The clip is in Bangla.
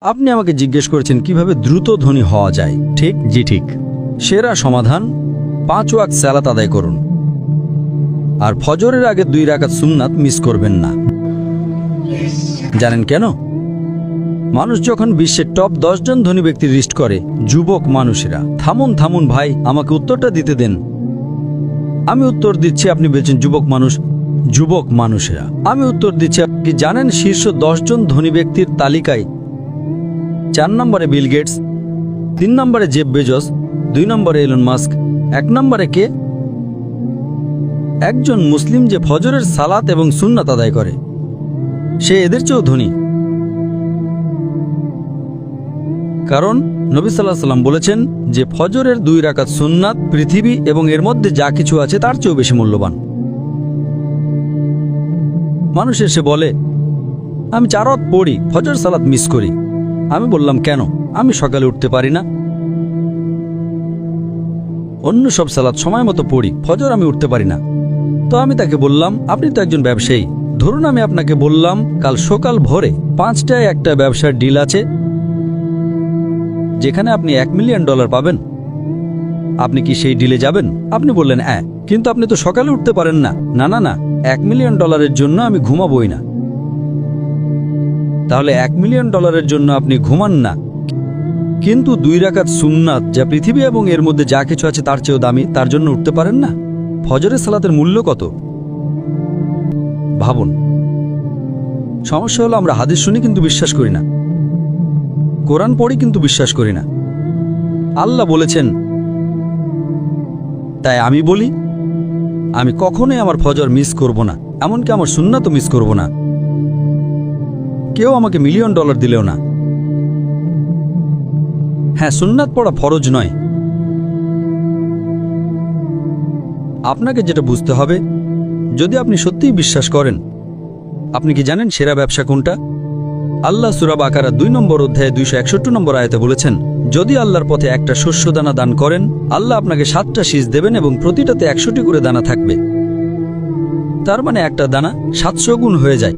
আপনি আমাকে জিজ্ঞেস করেছেন কিভাবে দ্রুত ধনী হওয়া যায়, ঠিক? জি ঠিক। সেরা সমাধান 5 ওয়াক্ত সালাত আদায় করুন আর ফজরের আগে 2 রাকাত সুন্নাত মিস করবেন না। জানেন কেন? মানুষ যখন বিশ্বের টপ 10 জন ধনী ব্যক্তির লিস্ট করে, যুবক মানুষেরা থামুন থামুন ভাই, আমাকে উত্তরটা দিতে দেন। আমি উত্তর দিচ্ছি, আপনি বলছেন যুবক মানুষেরা। আমি উত্তর দিচ্ছি, কি জানেন শীর্ষ 10 জন ধনী ব্যক্তির তালিকায় 4 নম্বরে বিল গেটস, 3 নম্বরে জেফ বেজোস, 2 নম্বরে এলন মাস্ক, 1 নম্বরে কে? একজন মুসলিম যে ফজরের সালাত এবং সুন্নাত আদায় করে, সে এদের চেয়েও ধনী। কারণ নবী সাল্লাল্লাহু আলাইহি ওয়াসাল্লাম বলেছেন যে ফজরের 2 রাকাত সুন্নাত পৃথিবী এবং এর মধ্যে যা কিছু আছে তার চেয়েও বেশি মূল্যবান। মানুষ এসে বলে, আমি 4 ওয়াক্ত পড়ি, ফজর সালাত মিস করি। আমি বললাম, কেন? আমি সকালে উঠতে পারি না। অন্য সব সালাত সময় মতো পড়ি, ফজর আমি উঠতে পারি না। তো আমি তাকে বললাম, আপনি তো একজন ব্যবসায়ী, ধরুন আমি আপনাকে বললাম কাল সকাল ভোরে 5টায় একটা ব্যবসার ডিল আছে যেখানে আপনি $1 মিলিয়ন পাবেন। আপনি কি সেই ডিলে যাবেন? আপনি বললেন হ্যাঁ, কিন্তু আপনি তো সকালে উঠতে পারেন না। না না না, $1 মিলিয়ন জন্য আমি ঘুমাবই না। তাহলে $1 মিলিয়ন জন্য আপনি ঘুমান না, কিন্তু 2 রাকাত সুন্নাত যা পৃথিবী এবং এর মধ্যে যা কিছু আছে তার চেয়েও দামি, তার জন্য উঠতে পারেন না? ফজরের সালাতের মূল্য কত ভাবুন। সমস্যা হলো আমরা হাদিস শুনি কিন্তু বিশ্বাস করি না, কোরআন পড়ি কিন্তু বিশ্বাস করি না। আল্লাহ বলেছেন, তাই আমি বলি আমি কখনোই আমার ফজর মিস করব না, এমনকি আমার সুন্নাতও মিস করব না। কেউ আমাকে $1 মিলিয়ন দিলেও না। হ্যাঁ, সুন্নাত পড়া ফরজ নয়। আপনাকে যেটা বুঝতে হবে, যদি আপনি সত্যিই বিশ্বাস করেন, আপনি কি জানেন সেরা ব্যবসা কোনটা? আল্লাহ সূরা বাকারা 2 নম্বর অধ্যায়ে 261 নম্বর আয়াতে বলেছেন, যদি আল্লাহর পথে একটা শস্যদানা দান করেন, আল্লাহ আপনাকে 7টা শীষ দেবেন এবং প্রতিটাতে 100টি করে দানা থাকবে। তার মানে একটা দানা 700 গুণ হয়ে যায়।